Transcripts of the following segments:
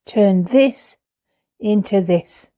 turn this into this.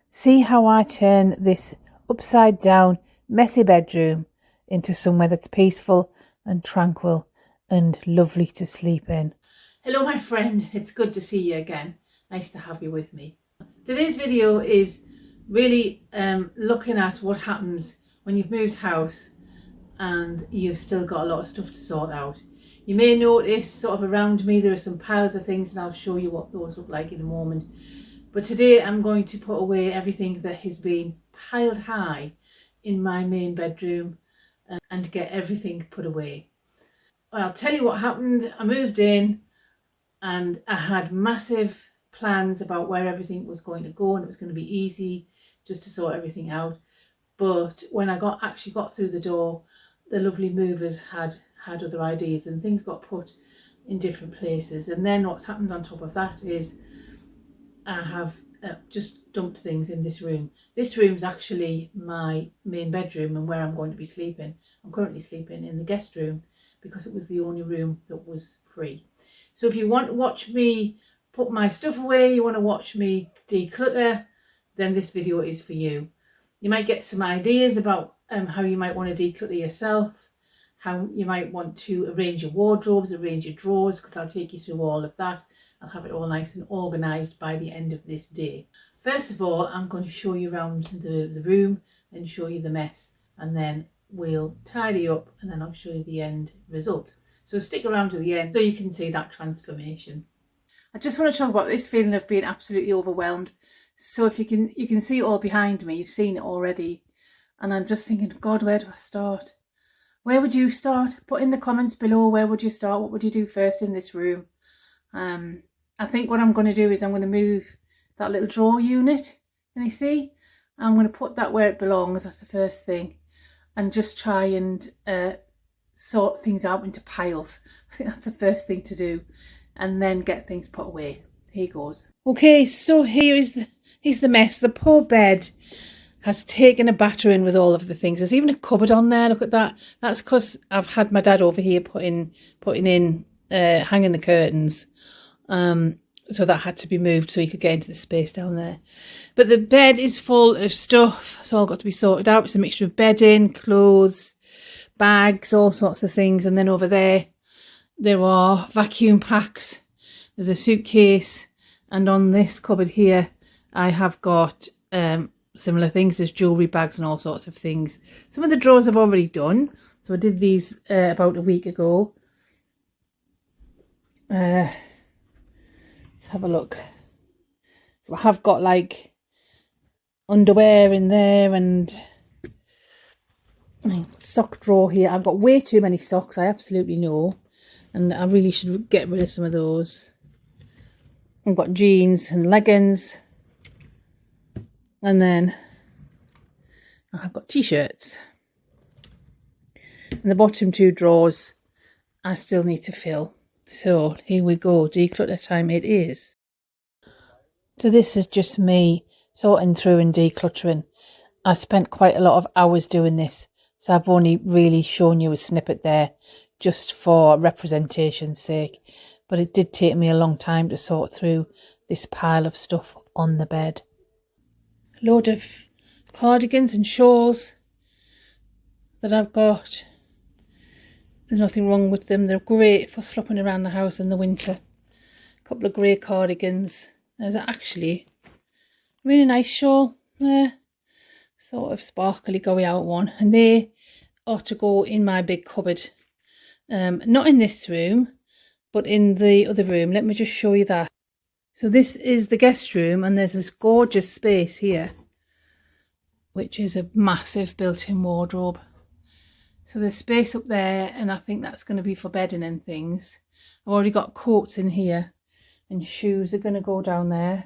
See how I turn this upside down, messy bedroom into somewhere that's peaceful and tranquil and lovely to sleep in. Hello my friend, it's good to see you again. Nice to have you with me. Today's video is really looking at what happens when you've moved house and you've still got a lot of stuff to sort out. You may notice sort of around me there are some piles of things, and I'll show you what those look like in a moment. But today I'm going to put away everything that has been piled high in my main bedroom and get everything put away. I'll tell you what happened. I moved in and I had massive plans about where everything was going to go, and it was going to be easy just to sort everything out. But when I actually got through the door, the lovely movers had other ideas and things got put in different places. And then what's happened on top of that is I have just dumped things in this room. This room is actually my main bedroom and where I'm going to be sleeping. I'm currently sleeping in the guest room because it was the only room that was free. So if you want to watch me put my stuff away, you want to watch me declutter, then this video is for you. You might get some ideas about how you might want to declutter yourself, how you might want to arrange your wardrobes, arrange your drawers, because I'll take you through all of that. I'll have it all nice and organised by the end of this day. First of all, I'm going to show you around the room and show you the mess, and then we'll tidy up and then I'll show you the end result. So stick around to the end so you can see that transformation. I just want to talk about this feeling of being absolutely overwhelmed. So if you can see it all behind me, you've seen it already, and I'm just thinking, God, where do I start? Where would you start? Put in the comments below, where would you start? What would you do first in this room? I think what I'm going to do is I'm going to move that little drawer unit, and you see, I'm going to put that where it belongs. That's the first thing, and just try and sort things out into piles. I think that's the first thing to do, and then get things put away. Here goes. Okay, so here's the mess. The poor bed has taken a battering with all of the things. There's even a cupboard on there. Look at that. That's because I've had my dad over here putting in hanging the curtains. So that had to be moved so he could get into the space down there. But the bed is full of stuff. It's all got to be sorted out. It's a mixture of bedding, clothes, bags, all sorts of things. And then over there are vacuum packs. There's a suitcase. And on this cupboard here, I have got similar things. There's jewellery bags and all sorts of things. Some of the drawers I've already done. So I did these about a week ago. Let's have a look. So I have got like underwear in there and sock drawer here. I've got way too many socks, I absolutely know. And I really should get rid of some of those. I've got jeans and leggings. And then I've got t-shirts. And the bottom two drawers I still need to fill. So here we go, declutter time it is. So this is just me sorting through and decluttering. I spent quite a lot of hours doing this, so I've only really shown you a snippet there just for representation's sake. But it did take me a long time to sort through this pile of stuff on the bed. A load of cardigans and shawls that I've got. There's nothing wrong with them. They're great for slopping around the house in the winter. A couple of grey cardigans. There's actually a really nice shawl there. Sort of sparkly go out one. And they ought to go in my big cupboard. Not in this room, but in the other room. Let me just show you that. So this is the guest room, and there's this gorgeous space here, which is a massive built-in wardrobe. So there's space up there, and I think that's going to be for bedding and things. I've already got coats in here, and shoes are going to go down there.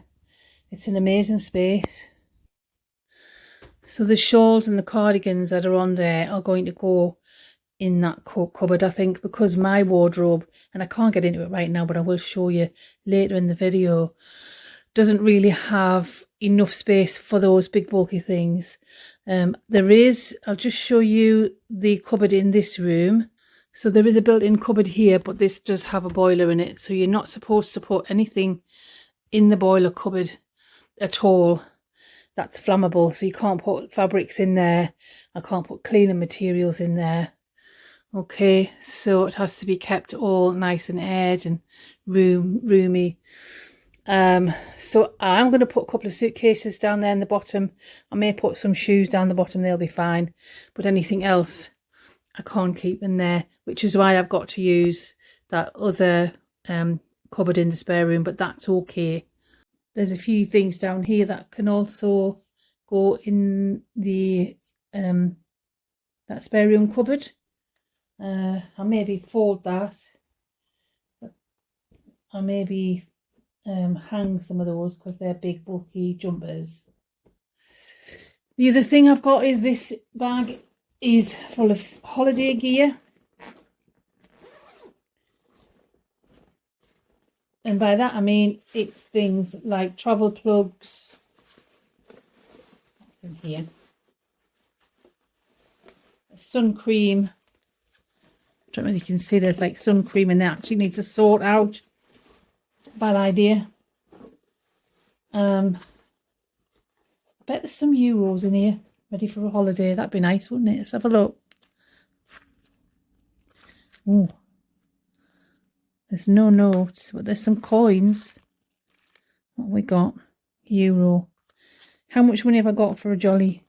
It's an amazing space. So the shawls and the cardigans that are on there are going to go in that coat cupboard, I think, because my wardrobe, and I can't get into it right now, but I will show you later in the video, doesn't really have enough space for those big bulky things. I'll just show you the cupboard in this room. So there is a built-in cupboard here, but this does have a boiler in it, so you're not supposed to put anything in the boiler cupboard at all that's flammable, so you can't put fabrics in there. I can't put cleaning materials in there. Okay, so it has to be kept all nice and aired and roomy. So I'm going to put a couple of suitcases down there in the bottom. I may put some shoes down the bottom, they'll be fine, but anything else I can't keep in there, which is why I've got to use that other cupboard in the spare room, but that's okay. There's a few things down here that can also go in the that spare room cupboard. I maybe fold that. I maybe hang some of those because they're big bulky jumpers. The other thing I've got is this bag is full of holiday gear. And by that I mean it's things like travel plugs. What's in here? Sun cream. I don't know if you can see there's like sun cream in there. Actually needs to sort out. Bad idea. I bet there's some euros in here ready for a holiday. That'd be nice, wouldn't it? Let's have a look. Oh, there's no notes, but there's some coins. What have we got? Euro. How much money have I got for a jolly?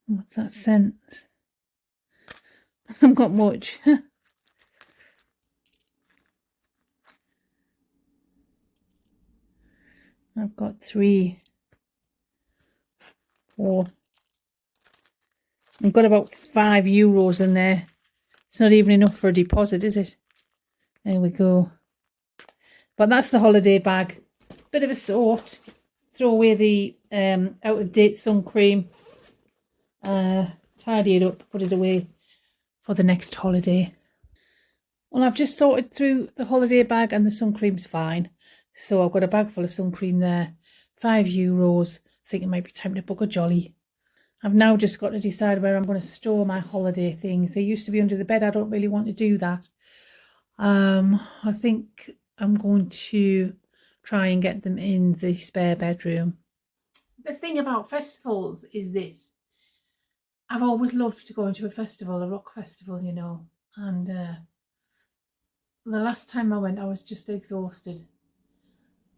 What's that cent? I haven't got much. I've got 3, 4. I've got about 5 euros in there. It's not even enough for a deposit, is it? There we go. But that's the holiday bag. Bit of a sort. Throw away the out of date sun cream. Tidy it up, put it away for the next holiday. Well, I've just sorted through the holiday bag and the sun cream's fine. So I've got a bag full of sun cream there. 5 euros. I think it might be time to book a jolly. I've now just got to decide where I'm going to store my holiday things. They used to be under the bed. I don't really want to do that. I think I'm going to try and get them in the spare bedroom. The thing about festivals is this. I've always loved to go into a festival, a rock festival, you know. And the last time I went, I was just exhausted.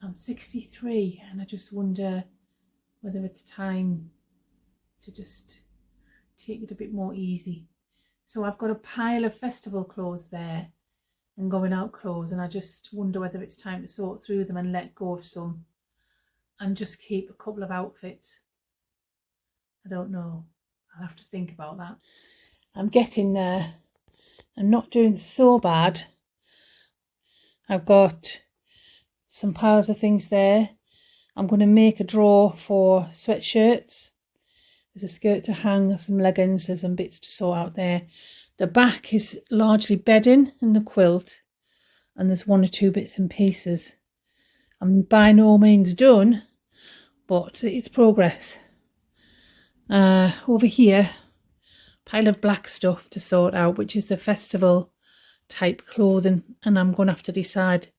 I'm 63 and I just wonder whether it's time to just take it a bit more easy. So I've got a pile of festival clothes there and going out clothes, and I just wonder whether it's time to sort through them and let go of some and just keep a couple of outfits. I don't know. I'll have to think about that. I'm getting there. I'm not doing so bad. I've got some piles of things there. I'm going to make a drawer for sweatshirts. There's a skirt to hang, there's some leggings, there's some bits to sort out there. The back is largely bedding and the quilt, and there's 1 or 2 bits and pieces. I'm by no means done, but it's progress. Over here, pile of black stuff to sort out, which is the festival type clothing, and I'm going to have to decide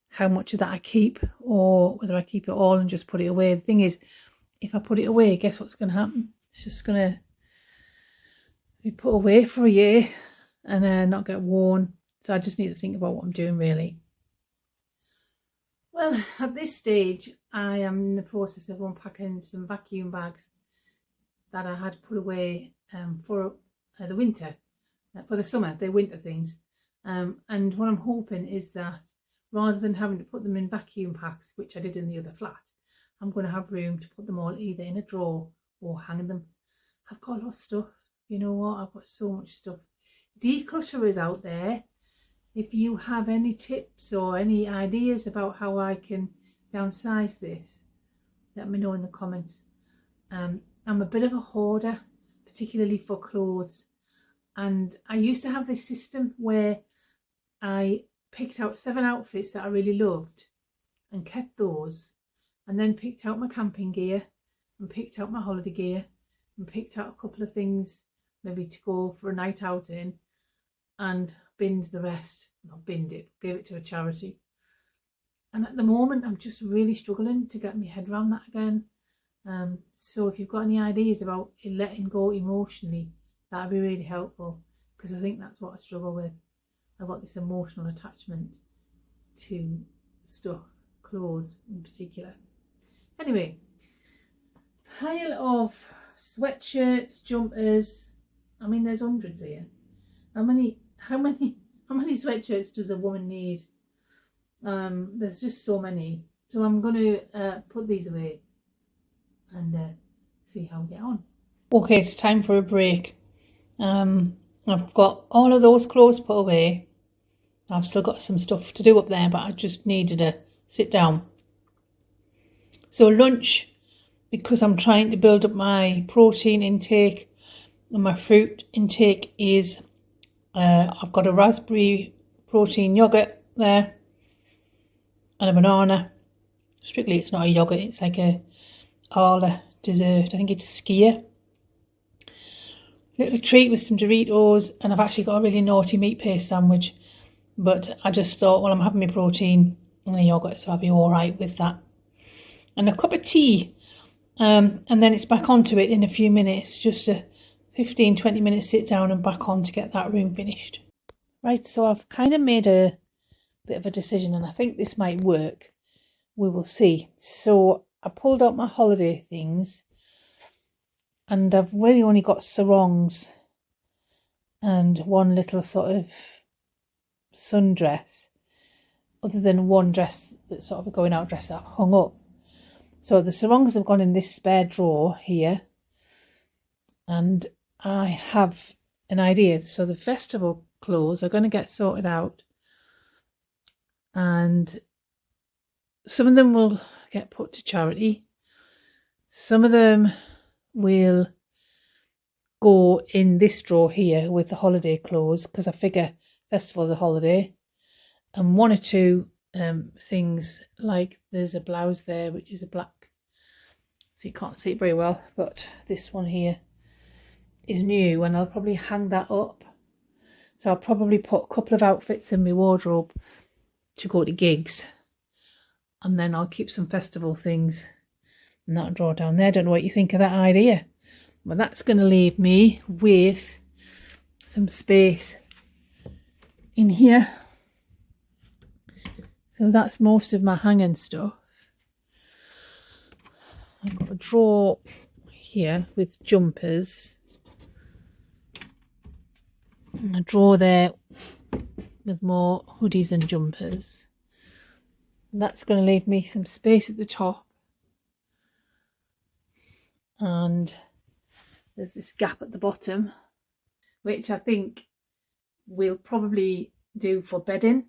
how much of that I keep or whether I keep it all and just put it away. The thing is, if I put it away, guess what's going to happen? It's just going to be put away for a year and then not get worn. So I just need to think about what I'm doing, really. Well, at this stage, I am in the process of unpacking some vacuum bags that I had put away for the winter, for the summer, the winter things. And what I'm hoping is that rather than having to put them in vacuum packs, which I did in the other flat, I'm going to have room to put them all either in a drawer or hang them. I've got a lot of stuff. You know what? I've got so much stuff. Declutter is out there. If you have any tips or any ideas about how I can downsize this, let me know in the comments. I'm a bit of a hoarder, particularly for clothes. And I used to have this system where I picked out 7 outfits that I really loved and kept those, and then picked out my camping gear and picked out my holiday gear and picked out a couple of things maybe to go for a night out in, and binned the rest. Not binned it, gave it to a charity. And at the moment, I'm just really struggling to get my head around that again. So if you've got any ideas about letting go emotionally, that'd be really helpful, because I think that's what I struggle with. I've got this emotional attachment to stuff, clothes in particular. Anyway, pile of sweatshirts, jumpers. I mean, there's hundreds here. How many sweatshirts does a woman need? There's just so many. So I'm going to put these away and see how we get on. Okay, it's time for a break. I've got all of those clothes put away. I've still got some stuff to do up there, but I just needed to sit down. So lunch, because I'm trying to build up my protein intake and my fruit intake, is I've got a raspberry protein yogurt there and a banana. Strictly, it's not a yogurt, it's like a Arla dessert. I think it's skyr. Little treat with some Doritos, and I've actually got a really naughty meat paste sandwich, but I just thought, well, I'm having my protein and the yogurt, so I'll be all right with that. And a cup of tea, and then it's back onto it in a few minutes, just a 15-20 minute sit down and back on to get that room finished. Right, so I've kind of made a bit of a decision, and I think this might work. We will see. So I pulled out my holiday things, and I've really only got sarongs and one little sort of sundress, other than one dress that's sort of a going out dress that I've hung up. So the sarongs have gone in this spare drawer here, and I have an idea. So the festival clothes are going to get sorted out, and some of them will get put to charity. Some of them will go in this drawer here with the holiday clothes, because I figure festival's a holiday. And one or two things, like there's a blouse there which is a black, so you can't see it very well, but this one here is new, and I'll probably hang that up. So I'll probably put a couple of outfits in my wardrobe to go to gigs, and then I'll keep some festival things in that drawer down there. Don't know what you think of that idea, but that's going to leave me with some space in here. So that's most of my hanging stuff. I've got a drawer here with jumpers, and a drawer there with more hoodies and jumpers. And that's going to leave me some space at the top, and there's this gap at the bottom, which I think we'll probably do for bedding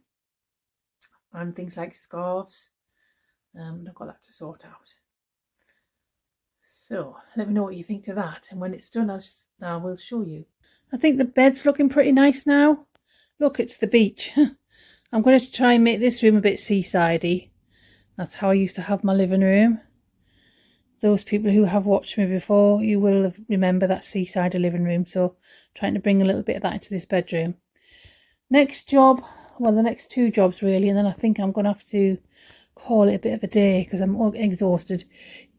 and things like scarves. I've got that to sort out. So let me know what you think to that, and when it's done I will show you. I think the bed's looking pretty nice now. Look, it's the beach. I'm going to try and make this room a bit seasidey. That's how I used to have my living room. Those people who have watched me before, you will remember that seaside living room. So trying to bring a little bit of that into this bedroom. Next job, well, the next two jobs really, and then I think I'm going to have to call it a bit of a day because I'm exhausted,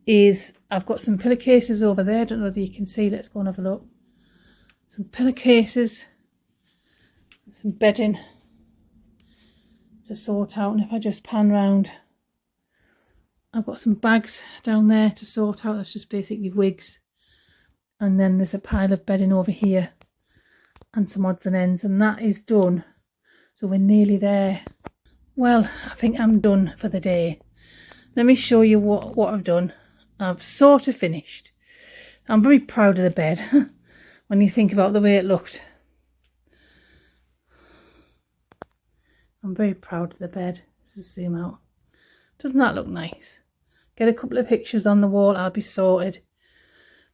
is I've got some pillowcases over there. I don't know whether you can see. Let's go and have a look. Some pillowcases, some bedding to sort out, and if I just pan round, I've got some bags down there to sort out. That's just basically wigs, and then there's a pile of bedding over here and some odds and ends, and that is done. So we're nearly there. Well, I think I'm done for the day. Let me show you what I've done. I've sort of finished. I'm very proud of the bed when you think about the way it looked. I'm very proud of the bed. Let's zoom out. Doesn't that look nice? Get a couple of pictures on the wall, I'll be sorted.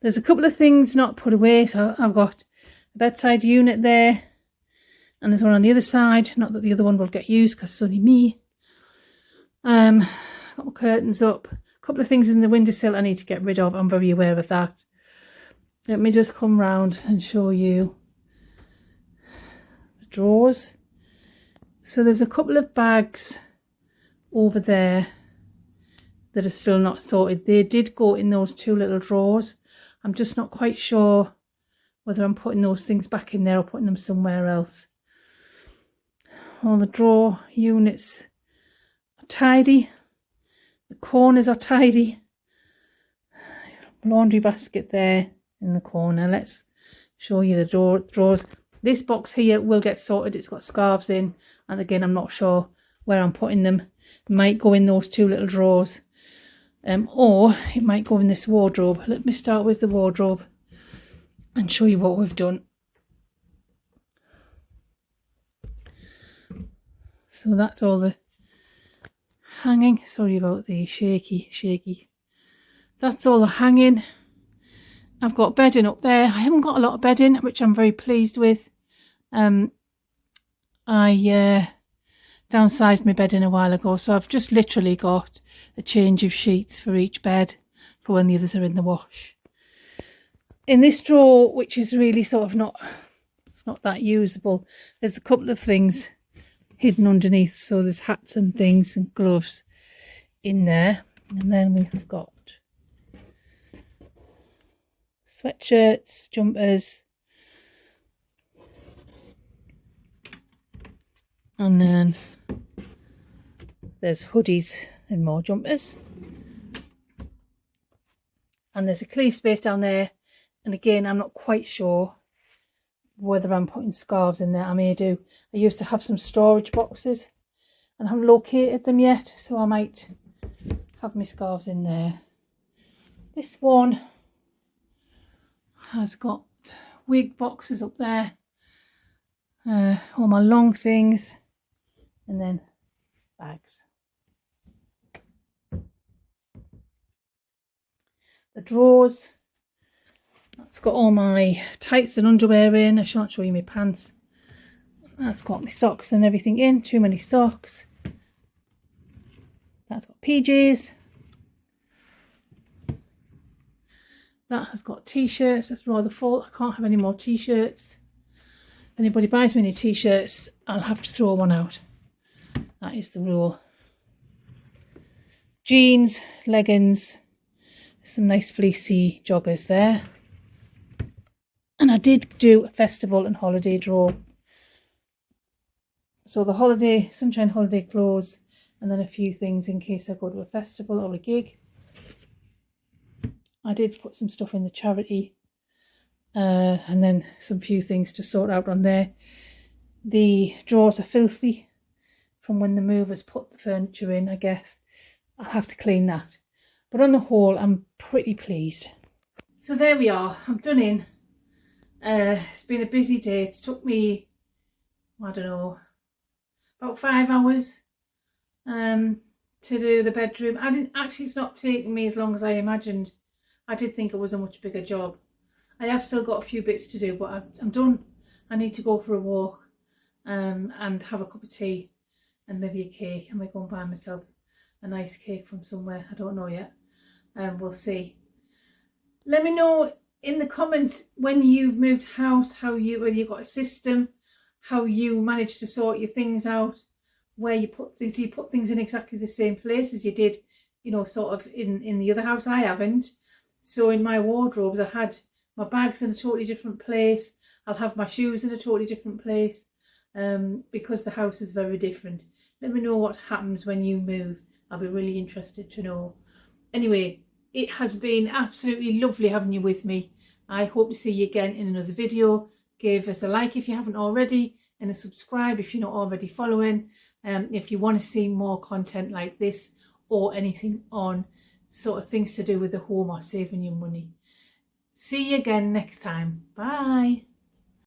There's a couple of things not put away, so I've got a bedside unit there, and there's one on the other side. Not that the other one will get used because it's only me. Got my curtains up. A couple of things in the windowsill I need to get rid of. I'm very aware of that. Let me just come round and show you the drawers. So there's a couple of bags over there that are still not sorted. They did go in those two little drawers. I'm just not quite sure whether I'm putting those things back in there or putting them somewhere else. All the drawer units are tidy. The corners are tidy. Laundry basket there in the corner. Let's show you the drawers. This box here will get sorted. It's got scarves in, and again I'm not sure where I'm putting them. It might go in those two little drawers, or it might go in this wardrobe. Let me start with the wardrobe and show you what we've done. So that's all the hanging. Sorry about the shaky. That's all the hanging. I've got bedding up there. I haven't got a lot of bedding, which I'm very pleased with. I downsized my bedding a while ago, so I've just literally got a change of sheets for each bed for when the others are in the wash. In this drawer, which is really sort of not that usable, there's a couple of things hidden underneath. So there's hats and things and gloves in there, and then we've got sweatshirts, jumpers, and then there's hoodies and more jumpers, and there's a clear space down there. And again, I'm not quite sure whether I'm putting scarves in there. I may do. I used to have some storage boxes and I haven't located them yet, so I might have my scarves in there. This one has got wig boxes up there, all my long things, and then bags. The drawers, that's got all my tights and underwear in. I shan't show you my pants. That's got my socks and everything in. Too many socks. That's got PJs. That has got t-shirts. That's rather full. I can't have any more t-shirts. If anybody buys me any t-shirts, I'll have to throw one out. That is the rule. Jeans, leggings, some nice fleecy joggers there. And I did do a festival and holiday drawer. So the holiday, sunshine holiday clothes, and then a few things in case I go to a festival or a gig. I did put some stuff in the charity, and then some few things to sort out on there. The drawers are filthy from when the movers put the furniture in, I guess. I'll have to clean that. But on the whole, I'm pretty pleased. So there we are, I'm done in. It's been a busy day. It took me, I don't know, about 5 hours to do the bedroom. It's not taking me as long as I imagined. I did think it was a much bigger job. I have still got a few bits to do, but I'm done. I need to go for a walk and have a cup of tea and maybe a cake. I might go and buy myself a nice cake from somewhere. I don't know yet. We'll see. Let me know in the comments when you've moved house, whether you've got a system, how you managed to sort your things out, where you put things. You put things in exactly the same place as you did, sort of in the other house. I haven't. So in my wardrobes, I had my bags in a totally different place. I'll have my shoes in a totally different place, because the house is very different. Let me know what happens when you move. I'll be really interested to know. Anyway, it has been absolutely lovely having you with me. I hope to see you again in another video. Give us a like if you haven't already, and a subscribe if you're not already following. If you want to see more content like this, or anything on sort of things to do with the home or saving your money. See you again next time. Bye.